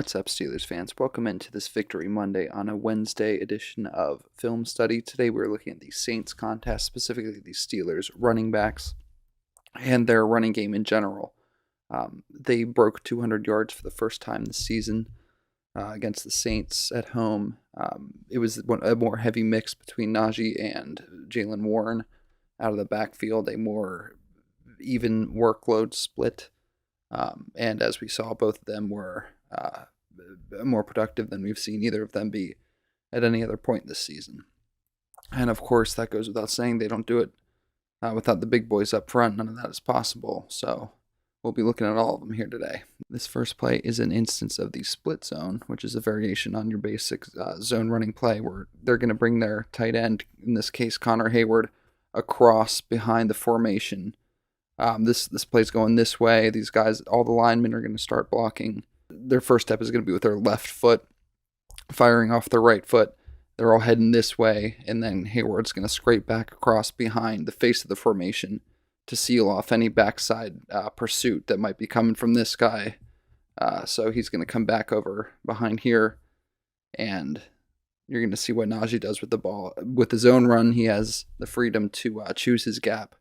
What's up, Steelers fans? Welcome into this Victory Monday on a Wednesday edition of Film Study. Today we're looking at the Saints contest, specifically the Steelers running backs and their running game in general. They broke 200 yards for the first time this season against the Saints at home. It was a more heavy mix between Najee and Jaylen Warren out of the backfield, a more even workload split. And as we saw, both of them were more productive than we've seen either of them be at any other point this season. And of course, that goes without saying, they don't do it without the big boys up front. None of that is possible. So we'll be looking at all of them here today. This first play is an instance of the split zone, which is a variation on your basic zone running play where they're going to bring their tight end, in this case Connor Hayward, across behind the formation. This play's going this way. These guys, all the linemen are going to start blocking. Their first step is going to be with their left foot, firing off their right foot. They're all heading this way, and then Hayward's going to scrape back across behind the face of the formation to seal off any backside pursuit that might be coming from this guy. So he's going to come back over behind here, and you're going to see what Najee does with the ball. With his own run, he has the freedom to choose his gap.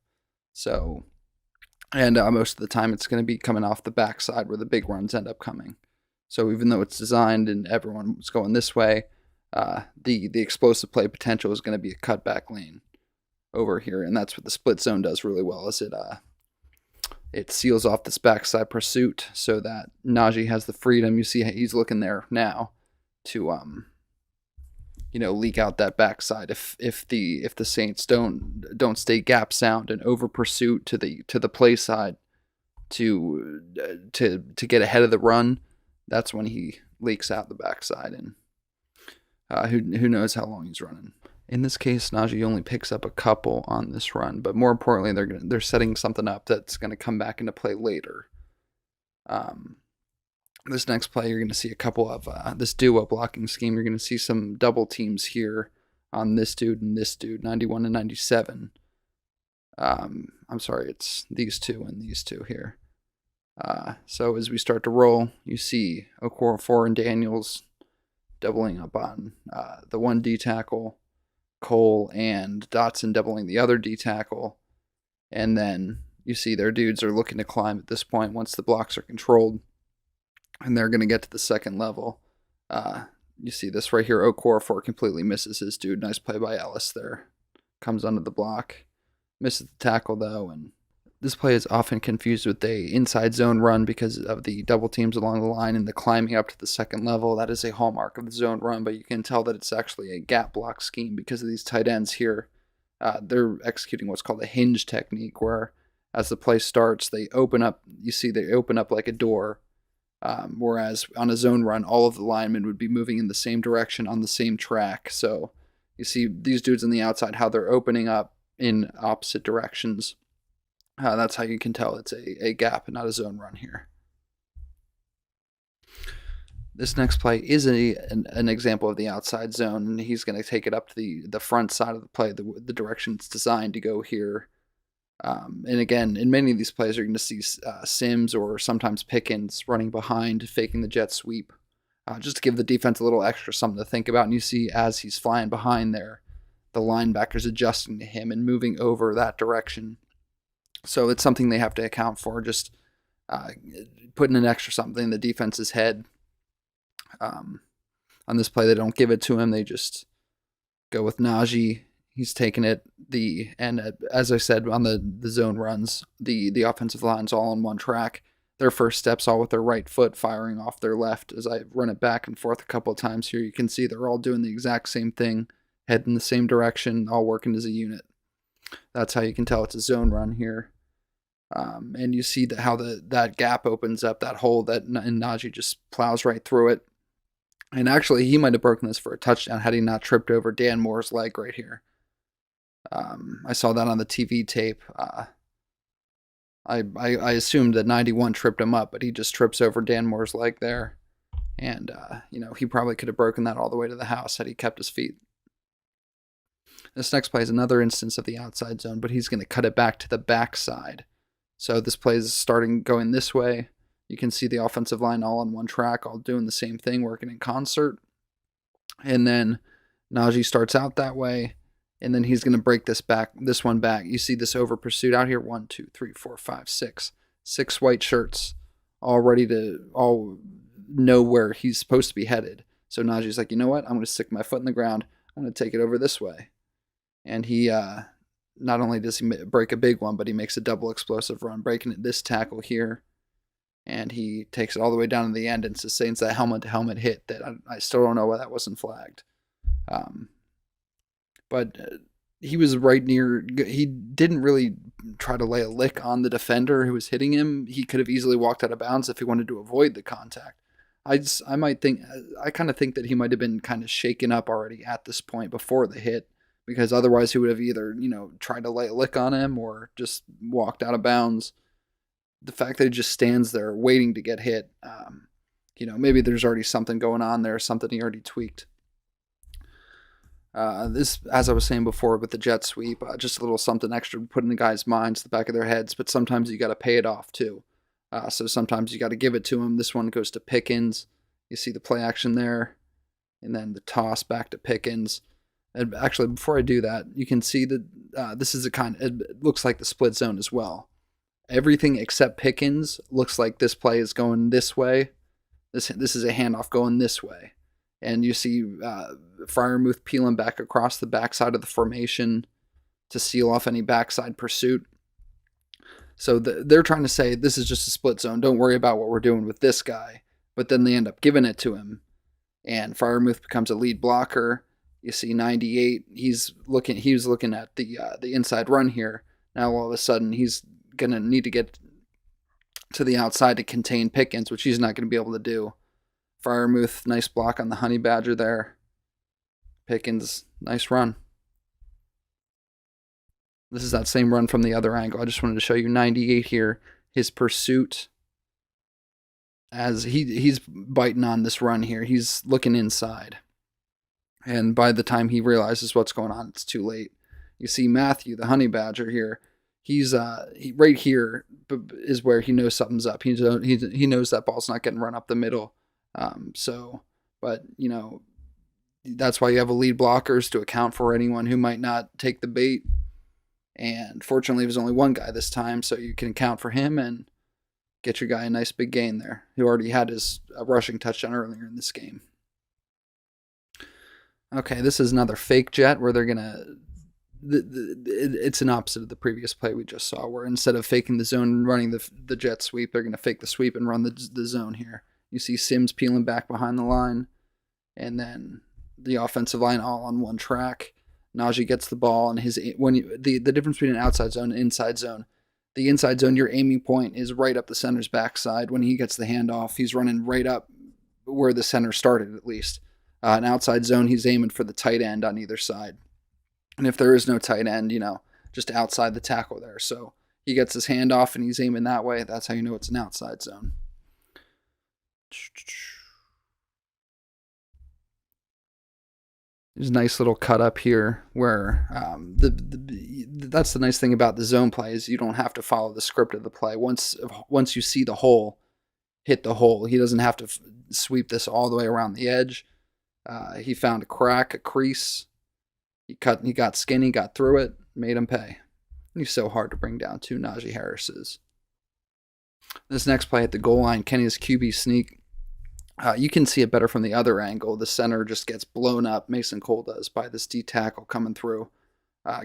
So... And most of the time, it's going to be coming off the backside where the big runs end up coming. So even though it's designed and everyone's going this way, the explosive play potential is going to be a cutback lane over here, and that's what the split zone does really well. Is it seals off this backside pursuit so that Najee has the freedom. You see he's looking there now to leak out that backside if the Saints don't stay gap sound and over pursuit to the play side to get ahead of the run. That's when he leaks out the backside, and who knows how long he's running. In this case, Najee only picks up a couple on this run, but more importantly, they're setting something up that's going to come back into play later. This next play, you're going to see a couple of this duo blocking scheme. You're going to see some double teams here on this dude and this dude, 91 and 97. I'm sorry, it's these two and these two here. So as we start to roll, you see Okorafor and Daniels doubling up on the one D tackle, Cole and Dotson doubling the other D tackle, and then you see their dudes are looking to climb at this point once the blocks are controlled. And they're going to get to the second level. You see this right here. Okorafor completely misses his dude. Nice play by Ellis there. Comes under the block. Misses the tackle, though. And this play is often confused with the inside zone run because of the double teams along the line and the climbing up to the second level. That is a hallmark of the zone run, but you can tell that it's actually a gap block scheme because of these tight ends here. They're executing what's called a hinge technique, where as the play starts, they open up. You see they open up like a door. Whereas on a zone run, all of the linemen would be moving in the same direction on the same track. So you see these dudes on the outside, how they're opening up in opposite directions. That's how you can tell it's a gap and not a zone run here. This next play is an example of the outside zone, and he's going to take it up to the front side of the play, the direction it's designed to go here. And again, in many of these plays, you're going to see Sims or sometimes Pickens running behind, faking the jet sweep, just to give the defense a little extra something to think about. And you see as he's flying behind there, the linebackers adjusting to him and moving over that direction. So it's something they have to account for, just putting an extra something in the defense's head. On this play, they don't give it to him. They just go with Najee. He's taking it, and as I said, on the zone runs, the offensive line's all on one track. Their first steps all with their right foot firing off their left. As I run it back and forth a couple of times here, you can see they're all doing the exact same thing, heading the same direction, all working as a unit. That's how you can tell it's a zone run here. And you see how that gap opens up, that hole, and Najee just plows right through it. And actually, he might have broken this for a touchdown had he not tripped over Dan Moore's leg right here. I saw that on the TV tape. I assumed that 91 tripped him up, but he just trips over Dan Moore's leg there. And, he probably could have broken that all the way to the house had he kept his feet. This next play is another instance of the outside zone, but he's going to cut it back to the backside. So this play is starting going this way. You can see the offensive line all on one track, all doing the same thing, working in concert. And then Najee starts out that way, and then he's going to break this one back. You see this over pursuit out here. 1, 2, 3, 4, 5, 6. 6 white shirts, all ready to all know where he's supposed to be headed. So Najee's like, you know what? I'm going to stick my foot in the ground. I'm going to take it over this way. And he not only does he break a big one, but he makes a double explosive run, breaking this tackle here. And he takes it all the way down to the end and sustains that helmet-to-helmet hit that I still don't know why that wasn't flagged. But he was right near. He didn't really try to lay a lick on the defender who was hitting him. He could have easily walked out of bounds if he wanted to avoid the contact. I kind of think that he might have been kind of shaken up already at this point before the hit, because otherwise he would have either, tried to lay a lick on him or just walked out of bounds. The fact that he just stands there waiting to get hit, maybe there's already something going on there, something he already tweaked. This, as I was saying before with the jet sweep, just a little something extra to put in the guys' minds, the back of their heads, but sometimes you got to pay it off too. So sometimes you got to give it to him. This one goes to Pickens. You see the play action there, and then the toss back to Pickens. And actually, before I do that, you can see that this is it looks like the split zone as well. Everything except Pickens looks like this play is going this way. This is a handoff going this way. And you see Freiermuth peeling back across the backside of the formation to seal off any backside pursuit. So they're trying to say, this is just a split zone. Don't worry about what we're doing with this guy. But then they end up giving it to him. And Freiermuth becomes a lead blocker. You see 98. He was looking at the inside run here. Now all of a sudden he's going to need to get to the outside to contain Pickens, which he's not going to be able to do. Freiermuth, nice block on the Honey Badger there. Pickens, nice run. This is that same run from the other angle. I just wanted to show you 98 here. His pursuit, as he's biting on this run here. He's looking inside. And by the time he realizes what's going on, it's too late. You see Matthew, the Honey Badger here. He's right here is where he knows something's up. He knows that ball's not getting run up the middle. But that's why you have a lead blockers to account for anyone who might not take the bait. And fortunately, it was only one guy this time, so you can account for him and get your guy a nice big gain there, who already had his rushing touchdown earlier in this game. Okay, this is another fake jet where they're gonna. It's an opposite of the previous play we just saw, where instead of faking the zone and running the jet sweep, they're gonna fake the sweep and run the zone here. You see Sims peeling back behind the line, and then the offensive line all on one track. Najee gets the ball, and the difference between an outside zone and inside zone. The inside zone, your aiming point is right up the center's backside. When he gets the handoff, he's running right up where the center started, at least. An outside zone, he's aiming for the tight end on either side. And if there is no tight end, just outside the tackle there. So he gets his handoff, and he's aiming that way. That's how you know it's an outside zone. There's a nice little cut up here where that's the nice thing about the zone play is you don't have to follow the script of the play. Once you see the hole, hit the hole. He doesn't have to sweep this all the way around the edge. He found a crack, a crease. He got skinny, got through it, made him pay. He's so hard to bring down too, Najee Harris is. This next play at the goal line, Kenny's QB sneak. You can see it better from the other angle. The center just gets blown up, Mason Cole does, by this D tackle coming through,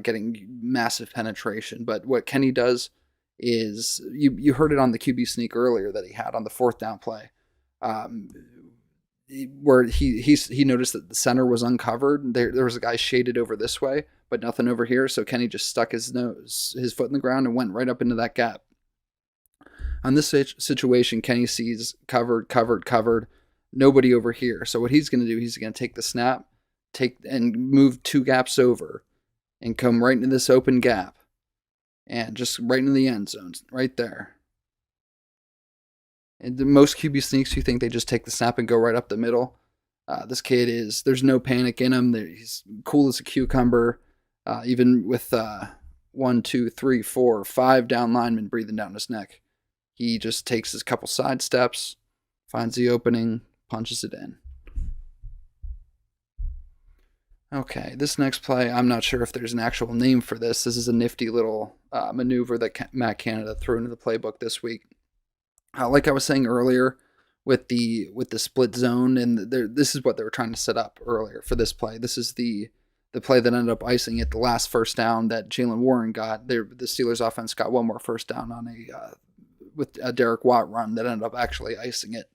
getting massive penetration. But what Kenny does is, you heard it on the QB sneak earlier that he had on the fourth down play, where he noticed that the center was uncovered. There was a guy shaded over this way, but nothing over here. So Kenny just stuck his foot in the ground and went right up into that gap. On this situation, Kenny sees covered, nobody over here. So what he's going to do, he's going to take the snap, and move 2 gaps over, and come right into this open gap, and just right into the end zone, right there. And most QB sneaks, you think they just take the snap and go right up the middle. This kid there's no panic in him. He's cool as a cucumber, even with 1, 2, 3, 4, 5 down linemen breathing down his neck. He just takes his couple side steps, finds the opening, punches it in. Okay, this next play, I'm not sure if there's an actual name for this. This is a nifty little maneuver that Matt Canada threw into the playbook this week. Like I was saying earlier, with the split zone, and this is what they were trying to set up earlier for this play. This is the play that ended up icing it, the last first down that Jaylen Warren got. The Steelers offense got one more first down on with a Derek Watt run that ended up actually icing it.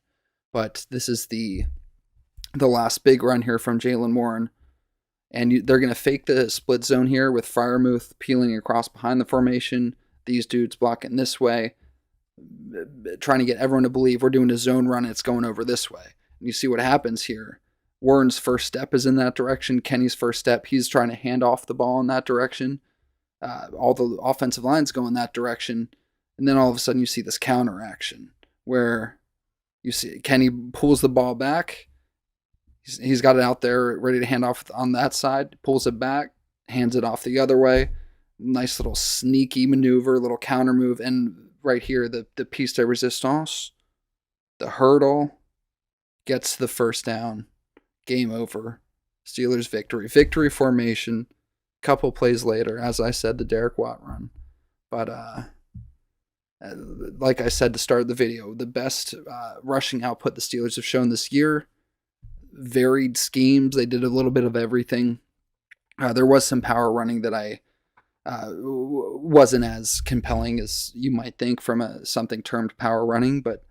But this is the last big run here from Jaylen Warren. And they're going to fake the split zone here with Freiermuth peeling across behind the formation. These dudes blocking this way, trying to get everyone to believe we're doing a zone run and it's going over this way. And you see what happens here. Warren's first step is in that direction. Kenny's first step, he's trying to hand off the ball in that direction. All the offensive lines go in that direction. And then all of a sudden you see this counter action where you see Kenny pulls the ball back. He's got it out there ready to hand off on that side, pulls it back, hands it off the other way. Nice little sneaky maneuver, little counter move. And right here, the piece de resistance, the hurdle, gets the first down. Game over. Steelers victory. Victory formation. Couple plays later, as I said, the Derek Watt run. But like I said to start the video, the best rushing output the Steelers have shown this year. Varied schemes. They did a little bit of everything. There was some power running that I wasn't as compelling as you might think from something termed power running, but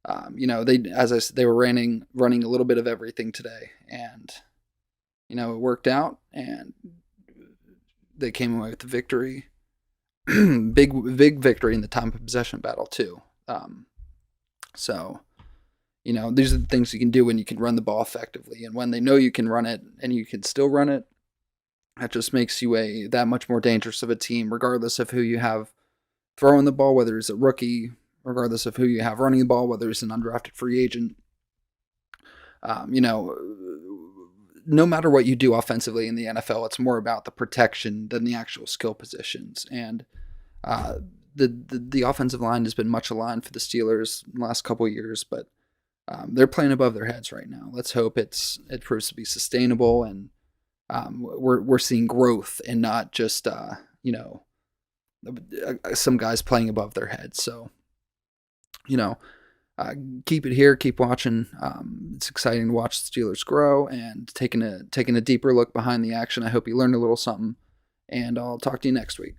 they were running a little bit of everything today, and it worked out, and they came away with the victory. big victory in the time of possession battle too. So these are the things you can do when you can run the ball effectively, and when they know you can run it and you can still run it, that just makes you that much more dangerous of a team, regardless of who you have throwing the ball, whether it's a rookie, regardless of who you have running the ball, whether it's an undrafted free agent. No matter what you do offensively in the NFL, it's more about the protection than the actual skill positions. And the offensive line has been much aligned for the Steelers in the last couple of years, but they're playing above their heads right now. Let's hope it proves to be sustainable, and we're seeing growth and not just some guys playing above their heads. So keep it here, keep watching. It's exciting to watch the Steelers grow and taking a deeper look behind the action. I hope you learned a little something, and I'll talk to you next week.